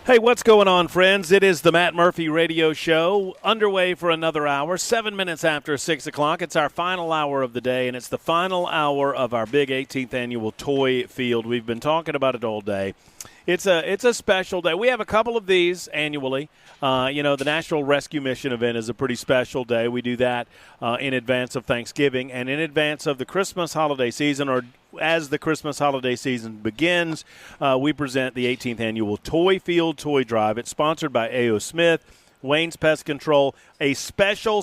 Hey, what's going on, friends? It is the Matt Murphy Radio Show, underway for another hour, 7 minutes after 6 o'clock. It's our final hour of the day, and it's the final hour of our big 18th annual toy field. We've been talking about it all day. It's a special day. We have a couple of these annually. The National Rescue Mission event is a pretty special day. We do that in advance of Thanksgiving and in advance of the Christmas holiday season, or as the Christmas holiday season begins, we present the 18th annual Toy Field Toy Drive. It's sponsored by A.O. Smith, Wayne's Pest Control. A special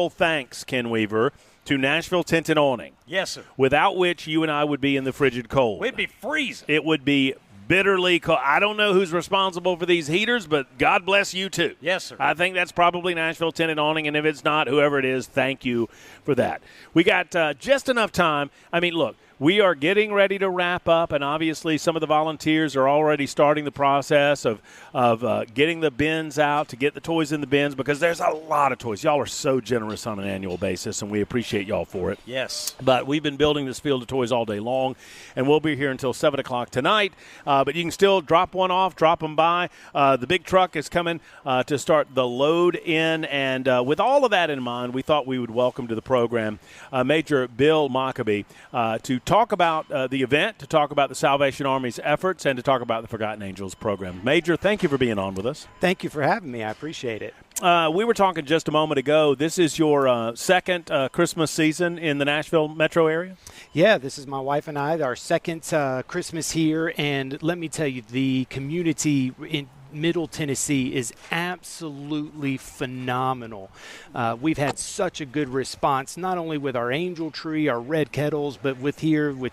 thanks, Ken Weaver, to Nashville Tent and Awning. Yes, sir. Without which you and I would be in the frigid cold. We'd be freezing. It would be bitterly cold. I don't know who's responsible for these heaters, but God bless you too. Yes, sir. I think that's probably Nashville Tent and Awning, and if it's not, whoever it is, thank you for that. We got just enough time. I mean, look, we are getting ready to wrap up, and obviously some of the volunteers are already starting the process of getting the bins out to get the toys in the bins, because there's a lot of toys. Y'all are so generous on an annual basis, and we appreciate y'all for it. Yes. But we've been building this field of toys all day long, and we'll be here until 7 o'clock tonight. But you can still drop one off, drop them by. The big truck is coming to start the load in, and with all of that in mind, we thought we would welcome to the program Major Bill Mockabee to talk about the event, to talk about the Salvation Army's efforts, and to talk about the Forgotten Angels program. Major, thank you for being on with us. Thank you for having me. I appreciate it. We were talking just a moment ago. This is your second Christmas season in the Nashville metro area? Yeah, this is my wife and I, our second Christmas here. And let me tell you, the community in Middle Tennessee is absolutely phenomenal. We've had such a good response, not only with our Angel Tree, our Red Kettles, but with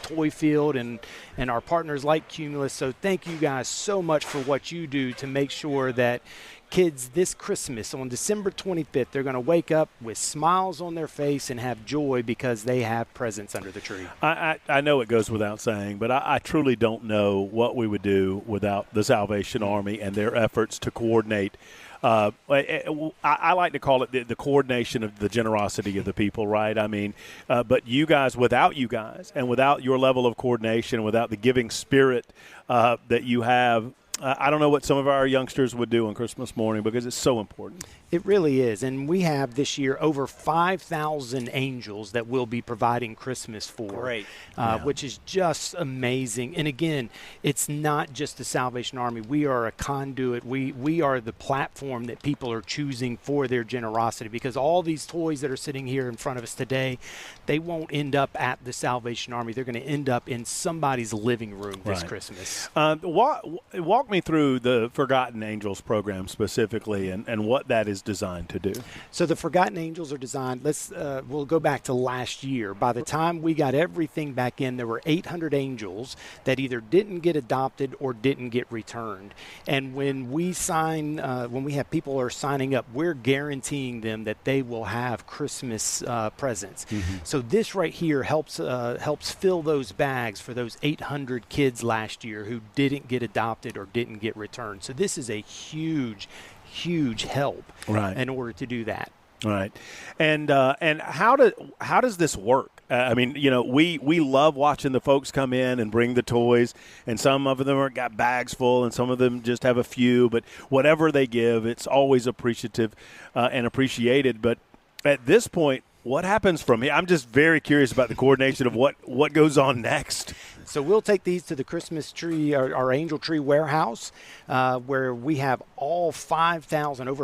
Toy Field and our partners like Cumulus. So thank you guys so much for what you do to make sure that kids this Christmas on December 25th, they're going to wake up with smiles on their face and have joy because they have presents under the tree. I know it goes without saying, but I truly don't know what we would do without the Salvation Army and their efforts to coordinate. I like to call it the coordination of the generosity of the people, right? I mean, but without you guys, and without your level of coordination, without the giving spirit that you have, I don't know what some of our youngsters would do on Christmas morning, because it's so important. It really is. And we have this year over 5,000 angels that we'll be providing Christmas for. Great. Which is just amazing. And again, it's not just the Salvation Army. We are a conduit. We are the platform that people are choosing for their generosity, because all these toys that are sitting here in front of us today, they won't end up at the Salvation Army. They're going to end up in somebody's living room this Christmas. Walk me through the Forgotten Angels program specifically, and what that is designed to do. So the Forgotten Angels are designed, we'll go back to last year. By the time we got everything back in, there were 800 angels that either didn't get adopted or didn't get returned. And when we have people are signing up, we're guaranteeing them that they will have Christmas presents. Mm-hmm. So this right here helps fill those bags for those 800 kids last year who didn't get adopted or didn't get returned. So this is a huge help in order to do that. Right. And how does this work? I mean, we love watching the folks come in and bring the toys, and some of them got bags full, and some of them just have a few. But whatever they give, it's always appreciative and appreciated. But at this point, what happens from here? I'm just very curious about the coordination of what goes on next. So we'll take these to the Christmas tree, our Angel Tree warehouse, where we have over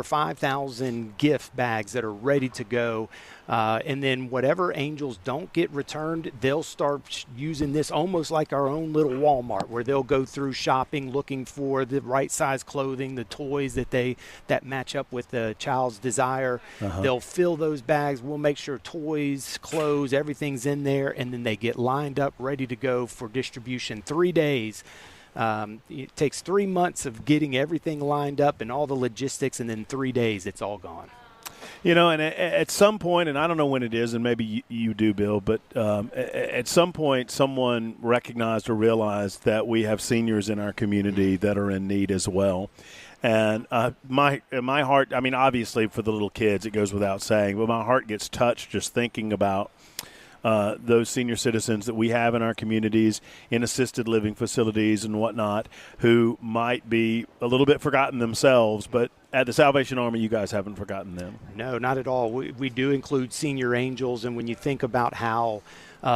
5,000 gift bags that are ready to go. And then whatever angels don't get returned, they'll start using this almost like our own little Walmart, where they'll go through shopping, looking for the right size clothing, the toys that match up with the child's desire. Uh-huh. They'll fill those bags. We'll make sure toys, clothes, everything's in there, and then they get lined up, ready to go for distribution. 3 days. It takes 3 months of getting everything lined up and all the logistics, and then 3 days it's all gone. And at some point, and I don't know when it is, and maybe you do, Bill, but at some point someone recognized or realized that we have seniors in our community that are in need as well. And my heart, I mean, obviously for the little kids, it goes without saying, but my heart gets touched just thinking about those senior citizens that we have in our communities in assisted living facilities and whatnot who might be a little bit forgotten themselves, but at the Salvation Army, you guys haven't forgotten them. No, not at all. We do include senior angels, and when you think about how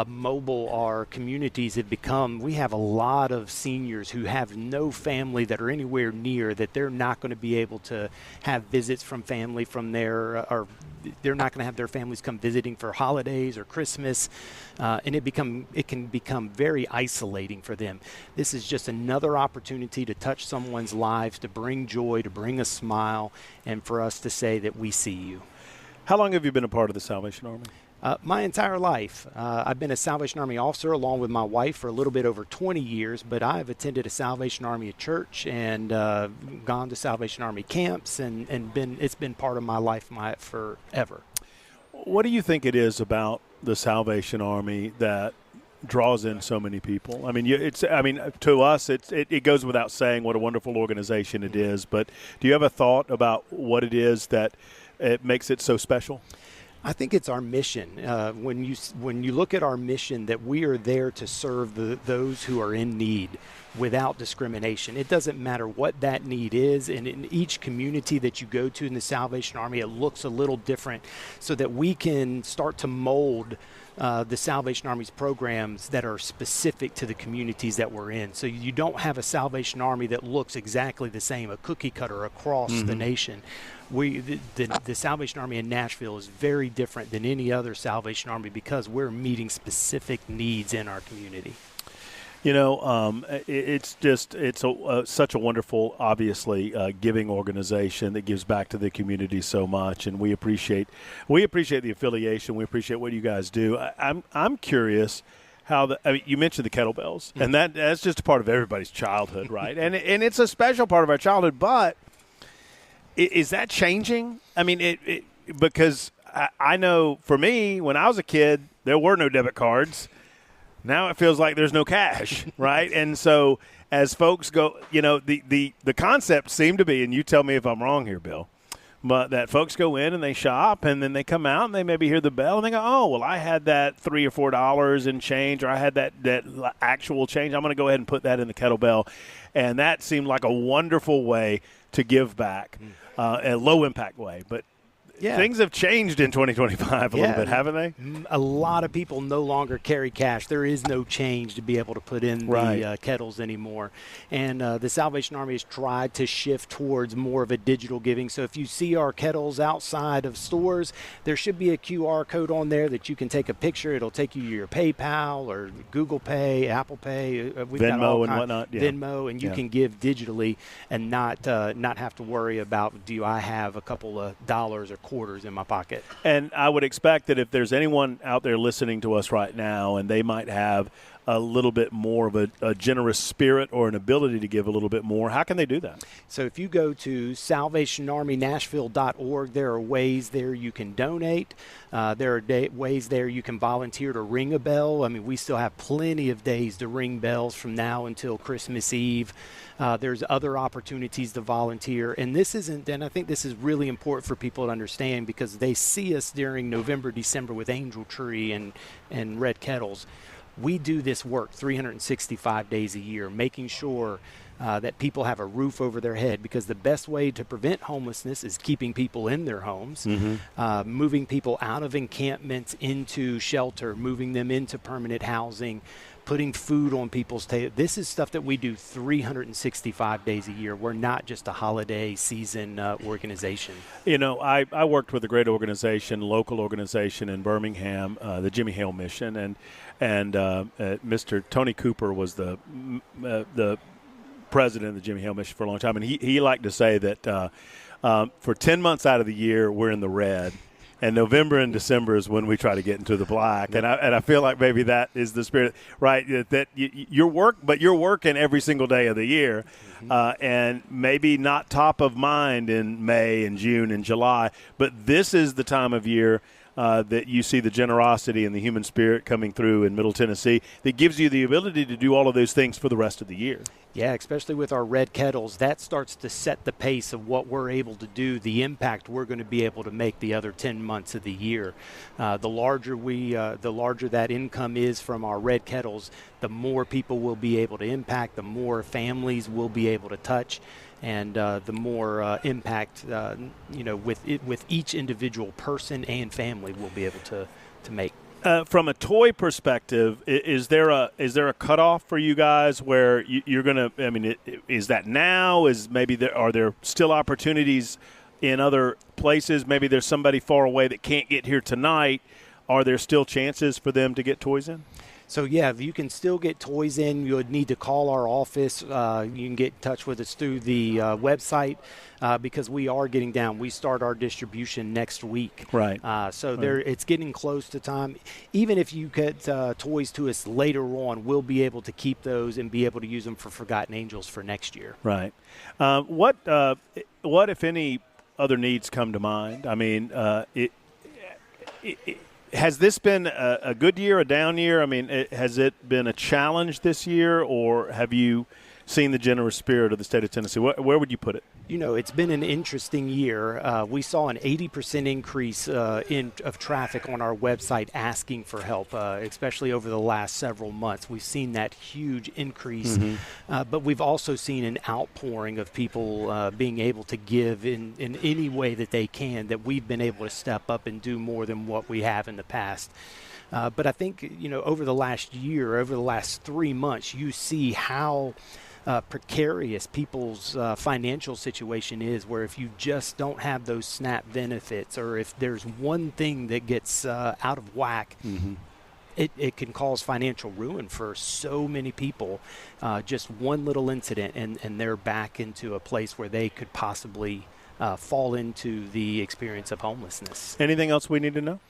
mobile our communities have become, we have a lot of seniors who have no family that are anywhere near, that they're not going to be able to have visits from family from there, or they're not going to have their families come visiting for holidays or Christmas, and it can become very isolating for them. This is just another opportunity to touch someone's lives, to bring joy, to bring a smile, and for us to say that we see you. How long have you been a part of the Salvation Army? My entire life. I've been a Salvation Army officer along with my wife for a little bit over 20 years, but I've attended a Salvation Army church and gone to Salvation Army camps, and it's been part of my life forever. What do you think it is about the Salvation Army that draws in so many people? I mean, to us, it goes without saying what a wonderful organization it is, but do you have a thought about what it is that it makes it so special? I think it's our mission. When you look at our mission, that we are there to serve those who are in need without discrimination. It doesn't matter what that need is, and in each community that you go to in the Salvation Army, it looks a little different, so that we can start to mold the Salvation Army's programs that are specific to the communities that we're in. So you don't have a Salvation Army that looks exactly the same, a cookie cutter across the nation. The Salvation Army in Nashville is very different than any other Salvation Army because we're meeting specific needs in our community. It's such a wonderful, obviously, giving organization that gives back to the community so much, and we appreciate the affiliation. We appreciate what you guys do. I'm curious how you mentioned the kettlebells, and that's just a part of everybody's childhood, right? and it's a special part of our childhood, but is that changing? I mean, because I know for me, when I was a kid, there were no debit cards. Now it feels like there's no cash, right? And so as folks go, the concept seemed to be, and you tell me if I'm wrong here, Bill, but that folks go in and they shop and then they come out and they maybe hear the bell and they go, oh, well, I had that $3 or $4 in change, or I had that actual change. I'm going to go ahead and put that in the kettlebell. And that seemed like a wonderful way to give back, a low-impact way. But things have changed in 2025 a little bit, haven't they? A lot of people no longer carry cash. There is no change to be able to put in the kettles anymore. And the Salvation Army has tried to shift towards more of a digital giving. So if you see our kettles outside of stores, there should be a QR code on there that you can take a picture. It'll take you to your PayPal or Google Pay, Apple Pay. Venmo and whatnot. Venmo, and you can give digitally and not have to worry about, do I have a couple of dollars or quarters in my pocket. And I would expect that if there's anyone out there listening to us right now and they might have a little bit more of a generous spirit or an ability to give a little bit more, how can they do that? So if you go to salvationarmynashville.org, there are ways there you can donate. There are ways there you can volunteer to ring a bell. I mean, we still have plenty of days to ring bells from now until Christmas Eve. There's other opportunities to volunteer. And I think this is really important for people to understand, because they see us during November, December with Angel Tree and Red Kettles. We do this work 365 days a year, making sure that people have a roof over their head, because the best way to prevent homelessness is keeping people in their homes, moving people out of encampments into shelter, moving them into permanent housing, putting food on people's table. This is stuff that we do 365 days a year. We're not just a holiday season organization. I worked with a great organization, local organization in Birmingham, the Jimmy Hale Mission, and Mr. Tony Cooper was the president of the Jimmy Hale Mission for a long time, and he liked to say that for 10 months out of the year we're in the red, and November and December is when we try to get into the black. And I feel like maybe that is the spirit, right? That you're working every single day of the year, and maybe not top of mind in May and June and July, but this is the time of year that you see the generosity and the human spirit coming through in Middle Tennessee that gives you the ability to do all of those things for the rest of the year. Yeah, especially with our red kettles, that starts to set the pace of what we're able to do, the impact we're going to be able to make the other 10 months of the year. The larger that income is from our red kettles, the more people we'll be able to impact, the more families we'll be able to touch, and the more impact, with each individual person and family we'll be able to make. From a toy perspective, is there a cutoff for you guys where you're going to? I mean, is that now? Are there still opportunities in other places? Maybe there's somebody far away that can't get here tonight. Are there still chances for them to get toys in? So, yeah, if you can still get toys in, you would need to call our office. You can get in touch with us through the website because we are getting down. We start our distribution next week. Right. It's getting close to time. Even if you get toys to us later on, we'll be able to keep those and be able to use them for Forgotten Angels for next year. Right. What, if any, other needs come to mind? I mean, has this been a good year, a down year? I mean, has it been a challenge this year, or have you seen the generous spirit of the state of Tennessee? Where would you put it? It's been an interesting year. We saw an 80% increase of traffic on our website asking for help, especially over the last several months. We've seen that huge increase, but we've also seen an outpouring of people being able to give in any way that they can, that we've been able to step up and do more than what we have in the past. But I think, over the last year, over the last 3 months, you see how precarious people's financial situation is, where if you just don't have those SNAP benefits, or if there's one thing that gets out of whack, it can cause financial ruin for so many people. Just one little incident, and they're back into a place where they could possibly fall into the experience of homelessness. Anything else we need to know?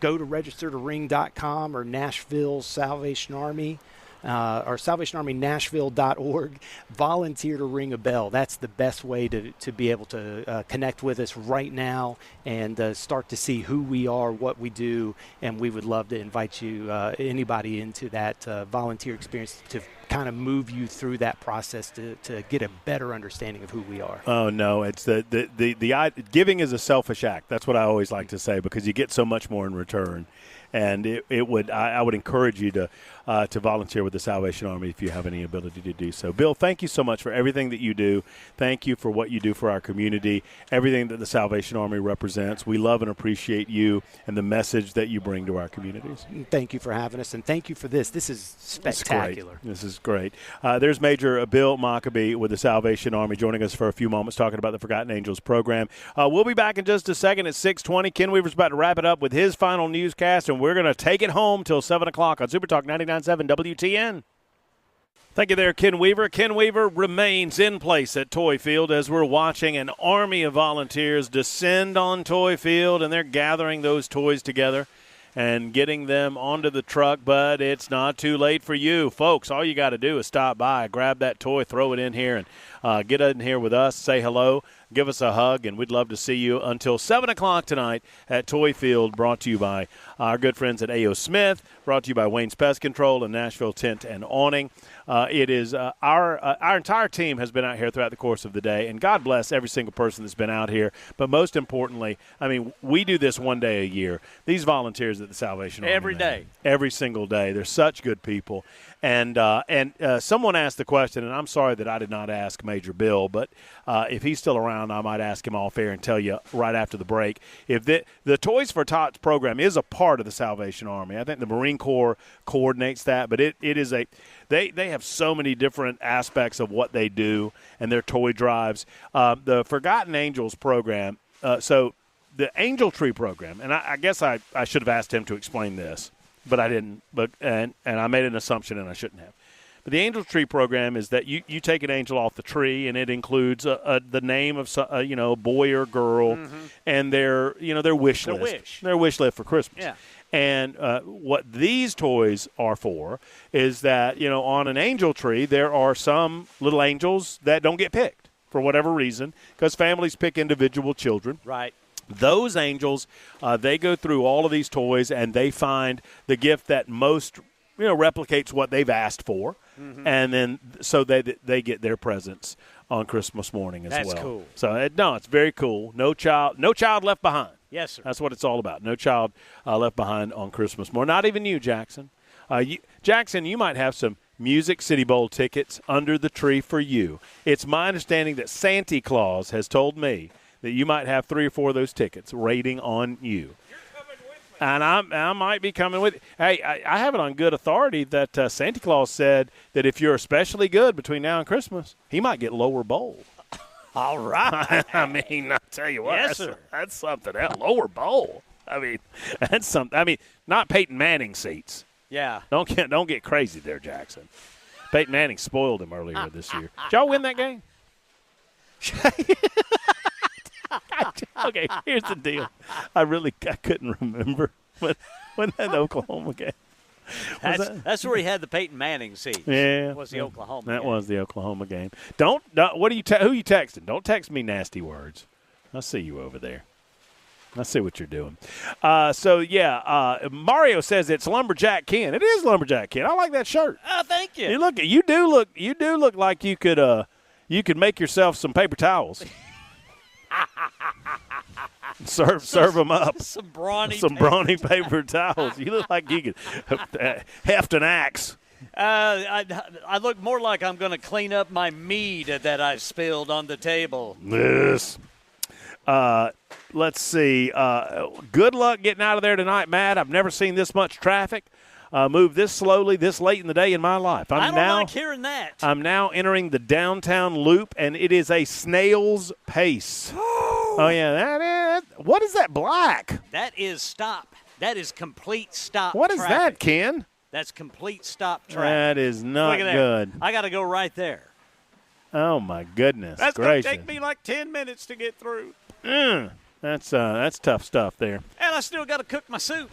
Go to registertoring.com or Nashville Salvation Army. Or SalvationArmyNashville.org. Volunteer to ring a bell. That's the best way to be able to connect with us right now and start to see who we are, what we do, and we would love to invite you, anybody, into that volunteer experience to kind of move you through that process to get a better understanding of who we are. Oh, no, it's the giving is a selfish act. That's what I always like to say, because you get so much more in return. And I would encourage you to volunteer with the Salvation Army if you have any ability to do so. Bill, thank you so much for everything that you do. Thank you for what you do for our community, everything that the Salvation Army represents. We love and appreciate you and the message that you bring to our communities. Thank you for having us, and thank you for this. This is spectacular. This is great. There's Major Bill Mockabee with the Salvation Army joining us for a few moments talking about the Forgotten Angels program. We'll be back in just a second at 6:20. Ken Weaver's about to wrap it up with his final newscast, and we're going to take it home till 7 o'clock on Super Talk 99.7 WTN. Thank you there, Ken Weaver. Ken Weaver remains in place at Toy Field as we're watching an army of volunteers descend on Toy Field, and they're gathering those toys together and getting them onto the truck, but it's not too late for you. Folks, all you got to do is stop by, grab that toy, throw it in here, and get in here with us, say hello, give us a hug, and we'd love to see you until 7 o'clock tonight at Toy Field, brought to you by our good friends at A.O. Smith, brought to you by Wayne's Pest Control and Nashville Tent and Awning. It is our entire team has been out here throughout the course of the day, and God bless every single person that's been out here. But most importantly, I mean, we do this one day a year. These volunteers at the Salvation Army, every day, every single day, they're such good people. And someone asked the question, and I'm sorry that I did not ask Major Bill, but if he's still around, I might ask him off air and tell you right after the break. If the Toys for Tots program is a part of the Salvation Army. I think the Marine Corps coordinates that, but it is they have so many different aspects of what they do and their toy drives. The Forgotten Angels program, so the Angel Tree program, and I guess I should have asked him to explain this, but I didn't. And I made an assumption, and I shouldn't have. But the Angel Tree program is that you take an angel off the tree, and it includes the name of a boy or girl, and their wish list, their wish list for Christmas. Yeah. And what these toys are for is that on an angel tree there are some little angels that don't get picked for whatever reason, because families pick individual children. Right. Those angels, they go through all of these toys and they find the gift that most replicates what they've asked for, and then so they get their presents on Christmas morning as well. That's cool. So it's very cool. No child left behind. Yes, sir. That's what it's all about. No child left behind on Christmas morning. Not even you, Jackson. Jackson, you might have some Music City Bowl tickets under the tree for you. It's my understanding that Santa Claus has told me that you might have 3 or 4 of those tickets waiting on you. You're coming with me. And I might be coming with. Hey, I have it on good authority that Santa Claus said that if you're especially good between now and Christmas, he might get lower bowl. All right. I mean, I'll tell you what. Yes, sir. That's something else. Lower bowl. I mean, that's something. I mean, not Peyton Manning seats. Yeah. Don't get crazy there, Jackson. Peyton Manning spoiled him earlier this year. Did y'all win that game? Okay, here's the deal. I couldn't remember when that Oklahoma game. That's where he had the Peyton Manning seat. Yeah, Was the Oklahoma That game. was the Oklahoma game. Don't what are you who you texting? Don't text me nasty words. I see you over there. I see what you're doing. Mario says it's Lumberjack Ken. It is Lumberjack Ken. I like that shirt. Oh, thank you. You do look like you could make yourself some paper towels. serve them up. Some brawny paper towels. You look like you could heft an axe. I look more like I'm going to clean up my mead that I spilled on the table. Yes. Let's see. Good luck getting out of there tonight, Matt. I've never seen this much traffic move this slowly this late in the day in my life. I don't like hearing that. I'm now entering the downtown loop, and it is a snail's pace. Oh, yeah. What is that black? That is stop. That is complete stop What is traffic. that, Ken? That's complete stop traffic. That is not Look at there. good. I got to go right there. Oh, my goodness That's gracious. going to take me like 10 minutes to get through. That's tough stuff there. And I still got to cook my soup.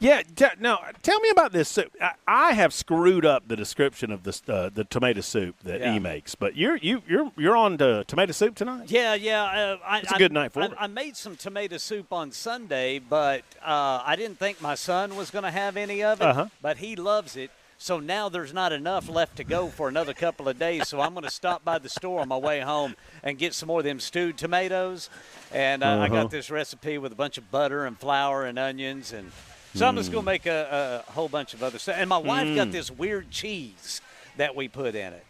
Yeah, no. Tell me about this soup. I have screwed up the description of the tomato soup that he makes, but you're on to tomato soup tonight. Yeah. It's a good night for it. I made some tomato soup on Sunday, but I didn't think my son was going to have any of it. But he loves it. So now there's not enough left to go for another couple of days. So I'm going to stop by the store on my way home and get some more of them stewed tomatoes. And I got this recipe with a bunch of butter and flour and onions. And so I'm just going to make a whole bunch of other stuff. And my wife got this weird cheese that we put in it.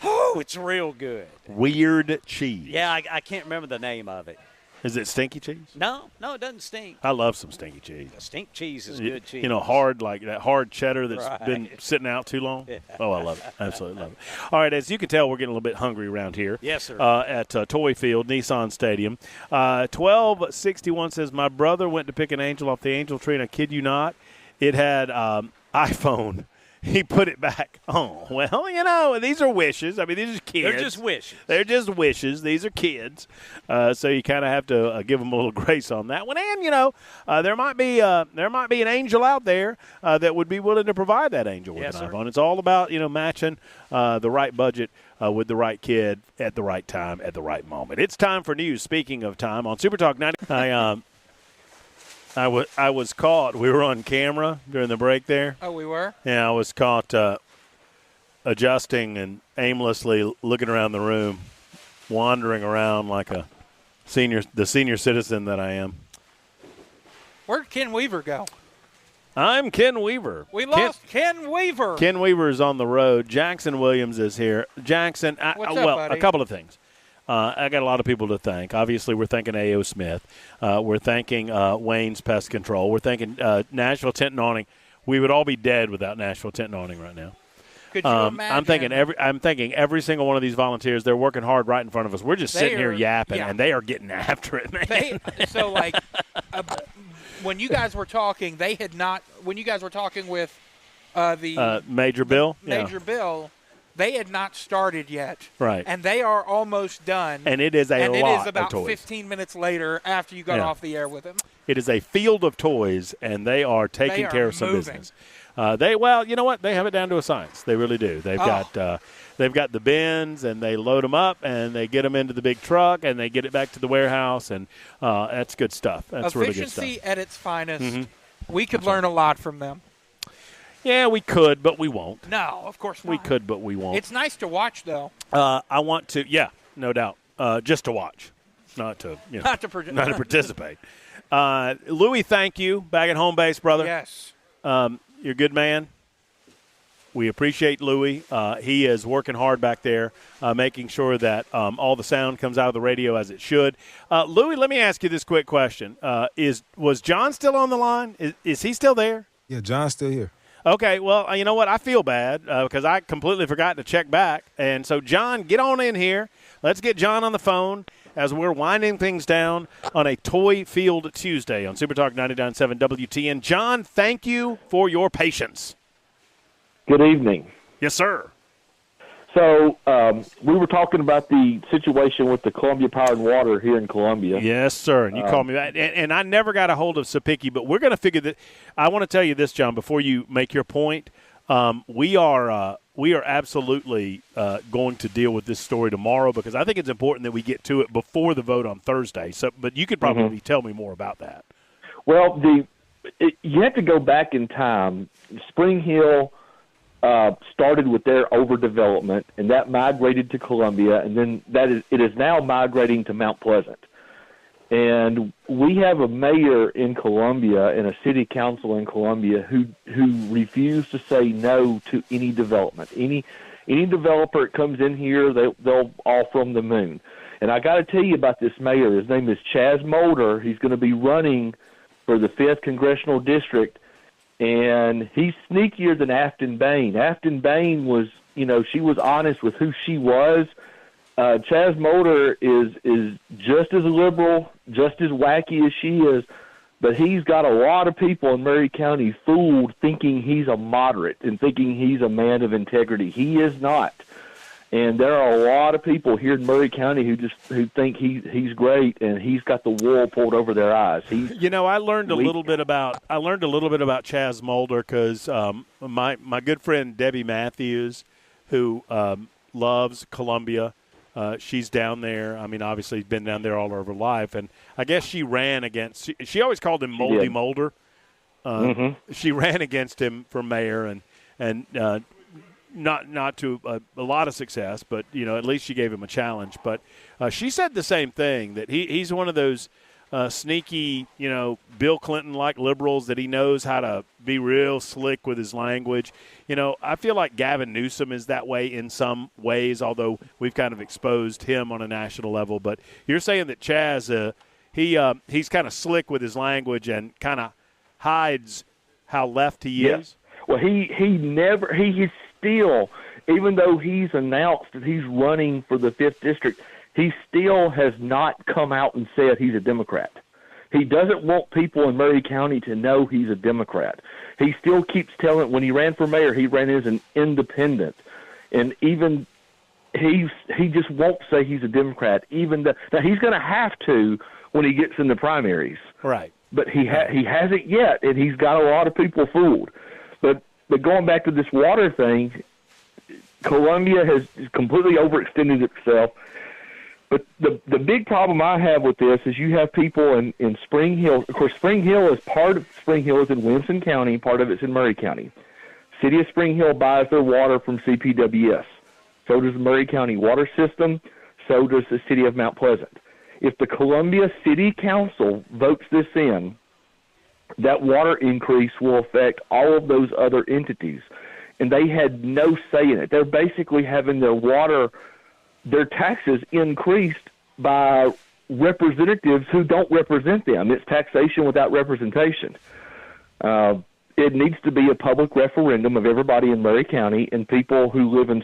Oh, it's real good. Weird cheese. Yeah, I can't remember the name of it. Is it stinky cheese? No, it doesn't stink. I love some stinky cheese. Stink cheese is good cheese. You know, hard, like that hard cheddar that's Right. been sitting out too long. Yeah. Oh, I love it. Absolutely love it. All right, as you can tell, we're getting a little bit hungry around here. Yes, sir. At Toy Field, Nissan Stadium. 1261 says, my brother went to pick an angel off the angel tree, and I kid you not, it had iPhone. He put it back. Oh, well, you know, these are wishes. I mean, these are kids. They're just wishes. They're just wishes. These are kids. So you kind of have to give them a little grace on that one. And, you know, there might be an angel out there that would be willing to provide that angel with an iPhone. It's all about, you know, matching the right budget with the right kid at the right time at the right moment. It's time for news. Speaking of time, on Super Talk 90, I was caught. We were on camera during the break there. Oh, we were? Yeah, I was caught adjusting and aimlessly looking around the room, wandering around like the senior citizen that I am. Where'd Ken Weaver go? I'm Ken Weaver. We lost Ken Weaver. Ken Weaver is on the road. Jackson Williams is here. Jackson, What's up, buddy? A couple of things. I got a lot of people to thank. Obviously, we're thanking A.O. Smith. We're thanking Wayne's Pest Control. We're thanking Nashville Tent and Awning. We would all be dead without Nashville Tent and Awning right now. Could you imagine? I'm thanking every single one of these volunteers. They're working hard right in front of us. We're just sitting here yapping, and they are getting after it, man. When you guys were talking, they had not. When you guys were talking with the Major Bill, Bill. They had not started yet. Right. And they are almost done. And it is a lot of toys. And it is about 15 minutes later after you got off the air with him. It is a field of toys, and they are taking care of some business. Well, you know what? They have it down to a science. They really do. They've got the bins, and they load them up, and they get them into the big truck, and they get it back to the warehouse, and that's good stuff. That's really good stuff. Efficiency at its finest. We could learn a lot from them. Yeah, we could, but we won't. No, of course not. We could, but we won't. It's nice to watch, though. I want to, yeah, no doubt, just to watch, not to participate. Louis, thank you. Back at home base, brother. Yes. You're a good man. We appreciate Louis. He is working hard back there, making sure that all the sound comes out of the radio as it should. Louis, let me ask you this quick question. Was John still on the line? Is he still there? Yeah, John's still here. Okay, well, you know what? I feel bad because I completely forgot to check back. And so, John, get on in here. Let's get John on the phone as we're winding things down on a Toy Field Tuesday on Super Talk 99.7 WTN. John, thank you for your patience. Good evening. Yes, sir. So we were talking about the situation with the Columbia Power and Water here in Columbia. Yes, sir. And you called me back. And I never got a hold of Sapicki, but we're going to figure that. I want to tell you this, John, before you make your point. We are absolutely going to deal with this story tomorrow because I think it's important that we get to it before the vote on Thursday. So, but you could probably tell me more about that. Well, you have to go back in time. Spring Hill started with their overdevelopment, and that migrated to Columbia, and then it is now migrating to Mount Pleasant. And we have a mayor in Columbia and a city council in Columbia who refuse to say no to any development. Any developer that comes in here, they'll all from the moon. And I got to tell you about this mayor. His name is Chaz Mulder. He's going to be running for the 5th Congressional District, and he's sneakier than Afton Bain. Afton Bain was, she was honest with who she was. Chaz Mulder is just as liberal, just as wacky as she is, but he's got a lot of people in Murray County fooled thinking he's a moderate and thinking he's a man of integrity. He is not. And there are a lot of people here in Murray County who think he's great, and he's got the wool pulled over their eyes. I learned a little bit about Chaz Mulder because my good friend Debbie Matthews, who loves Columbia, she's down there. I mean, obviously, he's been down there all of her life, and I guess she ran against. She always called him Moldy Mulder. She ran against him for mayor, and not to a lot of success, but at least she gave him a challenge. But she said the same thing, that he's one of those sneaky, Bill Clinton-like liberals that he knows how to be real slick with his language. I feel like Gavin Newsom is that way in some ways, although we've kind of exposed him on a national level. But you're saying that Chaz, he's kind of slick with his language and kind of hides how left he is? Well, he still, even though he's announced that he's running for the 5th District, he still has not come out and said he's a Democrat. He doesn't want people in Murray County to know he's a Democrat. He still keeps telling, when he ran for mayor, he ran as an independent. And even he just won't say he's a Democrat. Now he's going to have to when he gets in the primaries. Right. But he hasn't yet, and he's got a lot of people fooled. But going back to this water thing, Columbia has completely overextended itself. But the big problem I have with this is you have people in Spring Hill. Of course, Spring Hill is part of Spring Hill is in Williamson County. Part of it's in Murray County. City of Spring Hill buys their water from CPWS. So does the Murray County Water System. So does the City of Mount Pleasant. If the Columbia City Council votes this in, that water increase will affect all of those other entities. And they had no say in it. They're basically having their taxes increased by representatives who don't represent them. It's taxation without representation. It needs to be a public referendum of everybody in Murray County and people who live in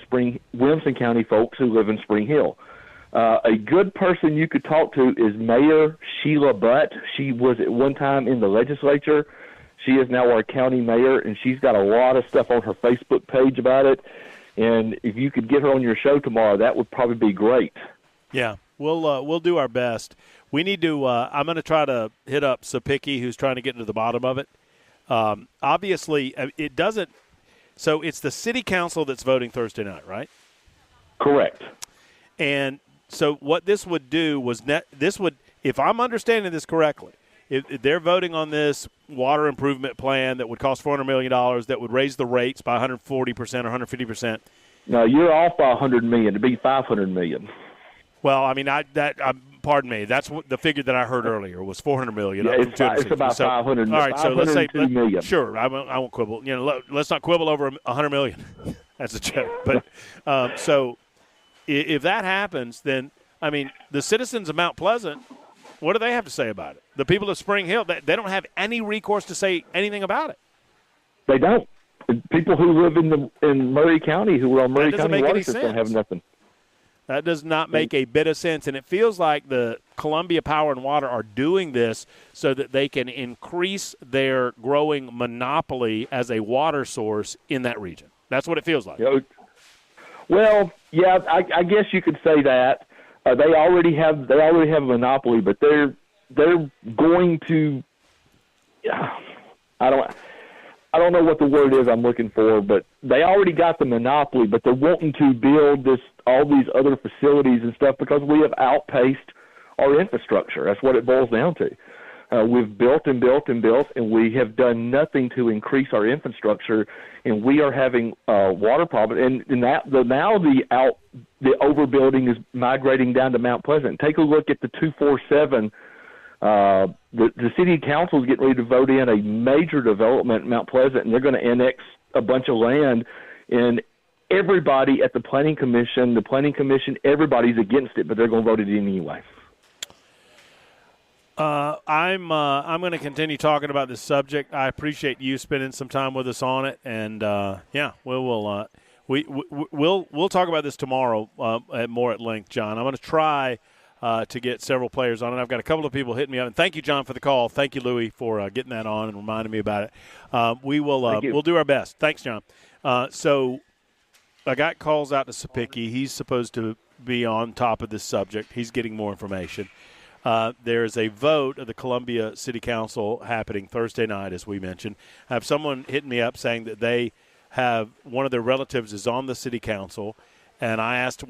Williamson County folks who live in Spring Hill. A good person you could talk to is Mayor Sheila Butt. She was at one time in the legislature. She is now our county mayor, and she's got a lot of stuff on her Facebook page about it. And if you could get her on your show tomorrow, that would probably be great. Yeah, we'll do our best. We need to. I'm going to try to hit up Sapicki, who's trying to get into the bottom of it. Obviously, it doesn't. So it's the city council that's voting Thursday night, right? Correct. And so what this would do was if I'm understanding this correctly, if they're voting on this water improvement plan that would cost $400 million, that would raise the rates by 140% or 150%. No, you're off by $100 million. To be $500 million. Well, I mean, pardon me. That's what the figure that I heard earlier was $400 million. Yeah, it's about 500. All right, so let's say million. Sure, I won't quibble. Let's not quibble over $100 million. That's a joke. But so if that happens, then I mean, the citizens of Mount Pleasant, what do they have to say about it? The people of Spring Hill, they don't have any recourse to say anything about it. They don't. People who live in Murray County, who are on Murray County water system, have nothing. That does not make a bit of sense, and it feels like the Columbia Power and Water are doing this so that they can increase their growing monopoly as a water source in that region. That's what it feels like. Well, yeah, I guess you could say that. They already have a monopoly, but they're going to. I don't know what the word is I'm looking for, but they already got the monopoly, but they're wanting to build all these other facilities and stuff because we have outpaced our infrastructure. That's what it boils down to. We've built and built and built, and we have done nothing to increase our infrastructure, and we are having water problems. And now the overbuilding is migrating down to Mount Pleasant. Take a look at the 247. The city council is getting ready to vote in a major development in Mount Pleasant, and they're going to annex a bunch of land. And everybody at the planning commission, everybody's against it, but they're going to vote it in anyway. I'm going to continue talking about this subject. I appreciate you spending some time with us on it, and we'll talk about this tomorrow more at length, John. I'm going to try to get several players on it. I've got a couple of people hitting me up, and thank you, John, for the call. Thank you, Louie, for getting that on and reminding me about it. We'll do our best. Thanks, John. So I got calls out to Sapicki. He's supposed to be on top of this subject. He's getting more information. There is a vote of the Columbia City Council happening Thursday night, as we mentioned. I have someone hitting me up saying that they have one of their relatives is on the city council, and I asked,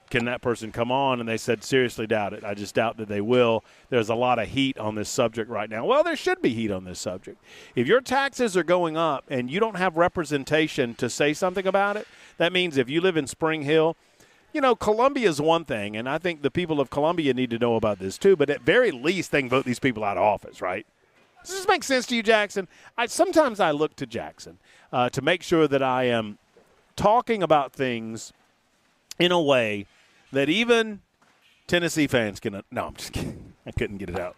can that person come on? And they said, seriously doubt it. I just doubt that they will. There's a lot of heat on this subject right now. Well, there should be heat on this subject. If your taxes are going up and you don't have representation to say something about it, that means if you live in Spring Hill, Columbia is one thing, and I think the people of Columbia need to know about this too, but at very least they can vote these people out of office, right? Does this make sense to you, Jackson? Sometimes I look to Jackson to make sure that I am talking about things in a way that even Tennessee fans can – no, I'm just kidding. I couldn't get it out.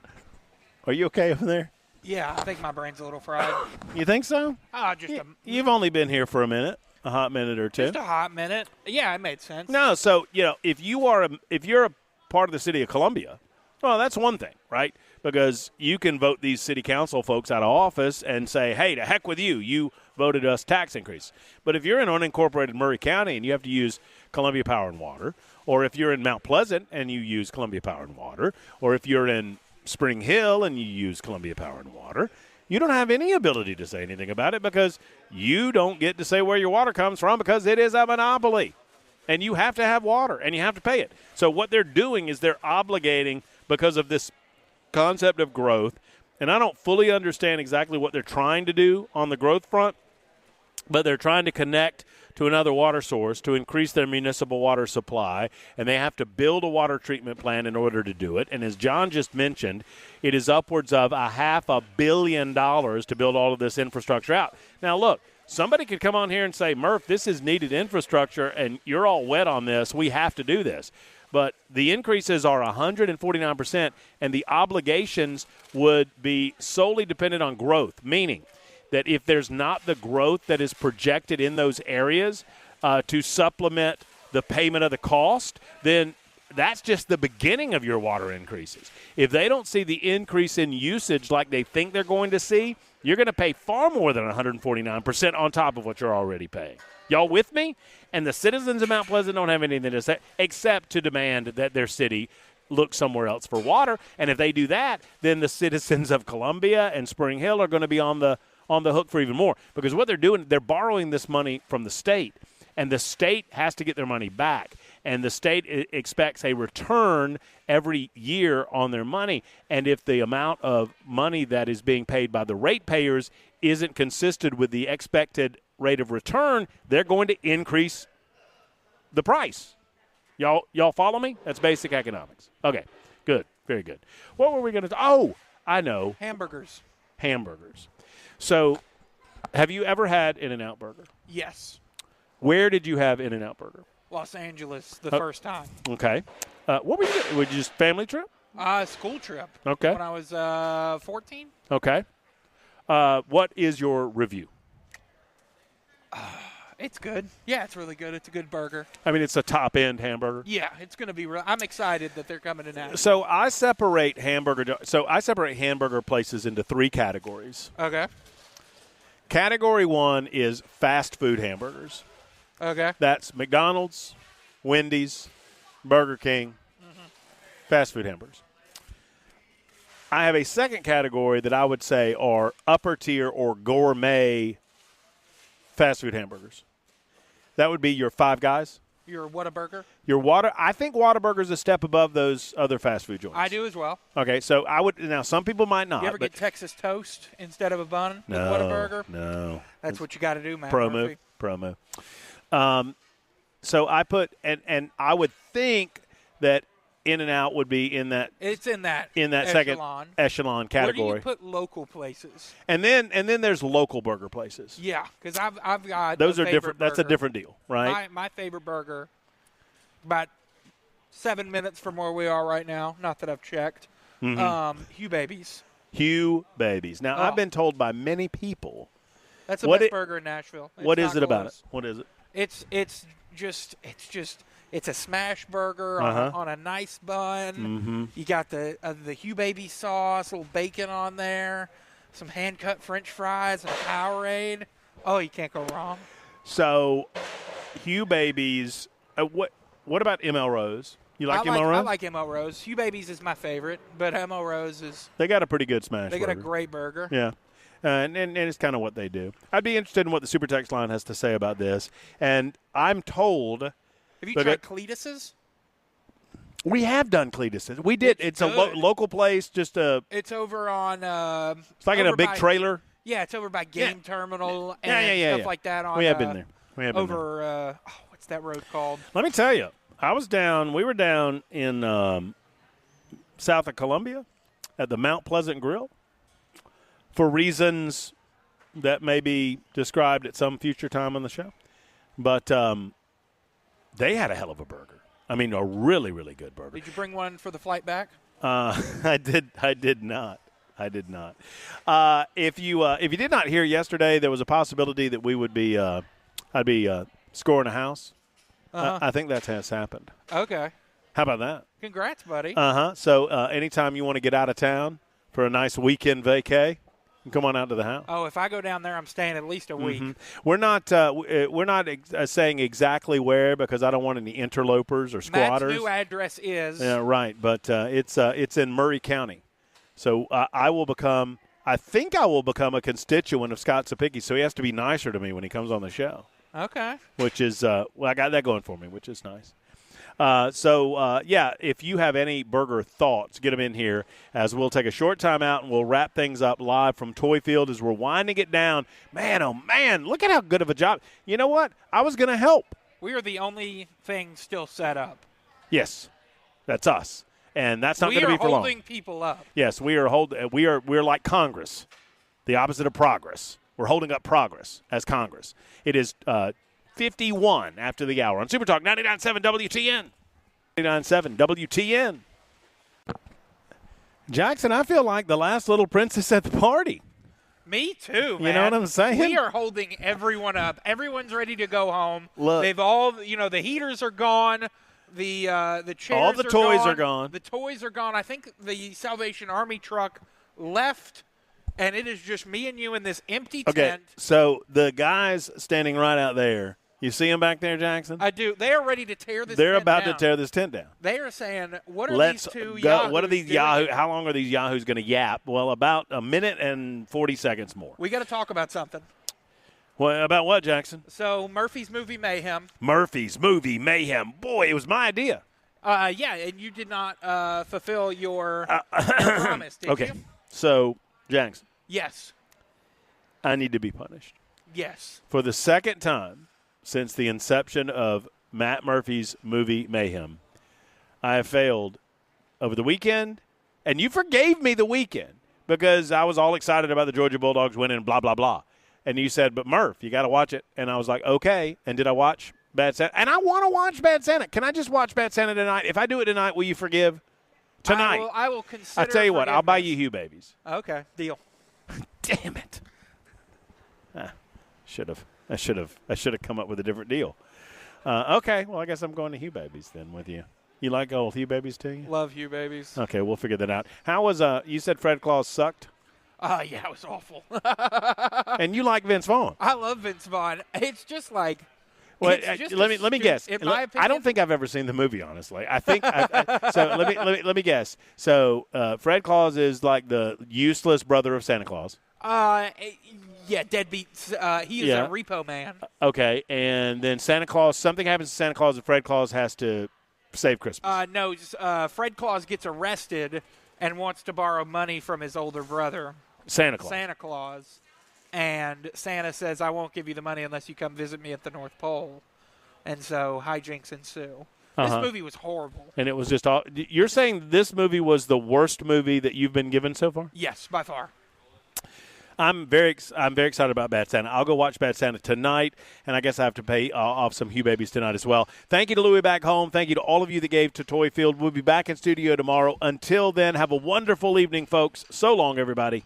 Are you okay over there? Yeah, I think my brain's a little fried. You think so? You've only been here for a minute. A hot minute or two. Just a hot minute. Yeah, it made sense. No, so if you're a part of the city of Columbia, well, that's one thing, right? Because you can vote these city council folks out of office and say, "Hey, to heck with you! You voted us tax increase." But if you're in unincorporated Murray County and you have to use Columbia Power and Water, or if you're in Mount Pleasant and you use Columbia Power and Water, or if you're in Spring Hill and you use Columbia Power and Water, you don't have any ability to say anything about it because you don't get to say where your water comes from because it is a monopoly. And you have to have water, and you have to pay it. So what they're doing is they're obligating because of this concept of growth. And I don't fully understand exactly what they're trying to do on the growth front, but they're trying to connect to another water source to increase their municipal water supply, and they have to build a water treatment plant in order to do it. And as John just mentioned, it is upwards of $500 million to build all of this infrastructure out. Now, look, somebody could come on here and say, Murph, this is needed infrastructure, and you're all wet on this. We have to do this. But the increases are 149%, and the obligations would be solely dependent on growth, meaning that if there's not the growth that is projected in those areas to supplement the payment of the cost, then that's just the beginning of your water increases. If they don't see the increase in usage like they think they're going to see, you're going to pay far more than 149% on top of what you're already paying. Y'all with me? And the citizens of Mount Pleasant don't have anything to say except to demand that their city look somewhere else for water. And if they do that, then the citizens of Columbia and Spring Hill are going to be on the on the hook for even more because what they're doing, they're borrowing this money from the state, and the state has to get their money back. And the state expects a return every year on their money. And if the amount of money that is being paid by the ratepayers isn't consistent with the expected rate of return, they're going to increase the price. Y'all follow me? That's basic economics. Okay, good, very good. What were we going to? Oh, I know. Hamburgers. So, have you ever had In-N-Out Burger? Yes. Where did you have In-N-Out Burger? Los Angeles the first time. Okay. What were you doing? Was it just family trip? School trip. Okay. When I was 14. Okay. What is your review? It's good. Yeah, it's really good. It's a good burger. I mean, it's a top-end hamburger. Yeah, it's going to be real. I'm excited that they're coming to Nashville. So I separate hamburger places into 3 categories. Okay. Category 1 is fast food hamburgers. Okay. That's McDonald's, Wendy's, Burger King, fast food hamburgers. I have a second category that I would say are upper tier or gourmet fast food hamburgers. That would be your Five Guys. Your Whataburger? I think Whataburger is a step above those other fast food joints. I do as well. Okay, so I would now. Some people might not. You ever get Texas toast instead of a bun with No, Whataburger? No, That's what you got to do, man. Promo. So I put and I would think that In-N-Out would be in that. It's in that second echelon category. Where do you put local places? And then there's local burger places. Yeah, because I've got those a are different. burger. That's a different deal, right? My favorite burger, about 7 minutes from where we are right now. Not that I've checked. Hugh Babies. Hugh Babies. Now I've been told by many people. That's the best burger in Nashville. What is it about it? What is it? It's a smash burger on a nice bun. You got the Hugh Baby sauce, a little bacon on there, some hand-cut French fries, and a Powerade. Oh, you can't go wrong. So, Hugh Babies. What about ML Rose? You like ML Rose? I like ML Rose. Hugh Babies is my favorite, but ML Rose is. They got a pretty good smash. They burger. got a great burger. Yeah. And it's kind of what they do. I'd be interested in what the Super Text line has to say about this. And I'm told. Have you tried Cletus's? We have done Cletus's. We did. It's a local place. It's over on. It's like in a big trailer. Yeah, it's over by Game Terminal and stuff like that. We have been there. What's that road called? Let me tell you. We were down in south of Columbia at the Mount Pleasant Grill. For reasons that may be described at some future time on the show. But they had a hell of a burger. I mean, a really, really good burger. Did you bring one for the flight back? I did not. If you did not hear yesterday, there was a possibility that we would be I'd be scoring a house. I think that has happened. Okay. How about that? Congrats, buddy. So anytime you want to get out of town for a nice weekend vacay, come on out to the house. Oh, if I go down there, I'm staying at least a week. We're not saying exactly where because I don't want any interlopers or squatters. Matt's new address is. Yeah, right. But it's in Murray County. So I think I will become a constituent of Scott Sapicki. So he has to be nicer to me when he comes on the show. Okay. Which is I got that going for me, which is nice. If you have any burger thoughts, get them in here as we'll take a short time out and we'll wrap things up live from Toy Field as we're winding it down. Man, oh, man, look at how good of a job. You know what? I was going to help. We are the only thing still set up. Yes, that's us. And that's not going to be for long. We are holding people up. Yes, we're like Congress, the opposite of progress. We're holding up progress as Congress. It is 51 after the hour on Super Talk 99.7 WTN. 99.7 WTN. Jackson, I feel like the last little princess at the party. Me too, man. You know what I'm saying? We are holding everyone up. Everyone's ready to go home. Look. They've all, the heaters are gone. The chairs all the toys are gone. The toys are gone. I think the Salvation Army truck left, and it is just me and you in this empty tent. So the guys standing right out there You see them back there, Jackson? I do. They are ready to tear this They're tent about down. to tear this tent down. They are saying, what are Let's these two go. yahoos What are these doing Yahoo? here? How long are these Yahoos going to yap? Well, about a minute and 40 seconds more. We got to talk about something. Well, about what, Jackson? So Murphy's Movie Mayhem. Murphy's Movie Mayhem. Boy, it was my idea. Yeah, and you did not fulfill your promise, did Okay, you? so, Jackson, Yes. I need to be punished. Yes. For the second time since the inception of Matt Murphy's Movie Mayhem, I have failed over the weekend, and you forgave me the weekend because I was all excited about the Georgia Bulldogs winning, blah, blah, blah. And you said, but Murph, you got to watch it. And I was like, okay. And did I watch Bad Santa? And I want to watch Bad Santa. Can I just watch Bad Santa tonight? If I do it tonight, will you forgive? Tonight. I will consider. I'll tell you what, I'll buy you forgiveness. Hugh Babies. Okay, deal. Damn it. I should have come up with a different deal. Okay, well, I guess I'm going to Hugh Babies then with you. You like old Hugh Babies too? You? Love you, babies. Okay, we'll figure that out. How was you said Fred Claus sucked? Yeah, it was awful. And you like Vince Vaughn? I love Vince Vaughn. It's just like. Well, it's just let me guess. In my opinion, I don't think I've ever seen the movie. Honestly, I think so. Let me guess. So Fred Claus is like the useless brother of Santa Claus. Yeah, deadbeat. He is Yeah. a repo man. Okay, and then Santa Claus. Something happens to Santa Claus, and Fred Claus has to save Christmas. No, Fred Claus gets arrested and wants to borrow money from his older brother, Santa Claus. Santa Claus. And Santa says, I won't give you the money unless you come visit me at the North Pole. And so hijinks ensue. This movie was horrible. And it was just all. You're saying this movie was the worst movie that you've been given so far? Yes, by far. I'm very excited about Bad Santa. I'll go watch Bad Santa tonight, and I guess I have to pay off some Hugh Babies tonight as well. Thank you to Louie back home. Thank you to all of you that gave to Toy Field. We'll be back in studio tomorrow. Until then, have a wonderful evening, folks. So long, everybody.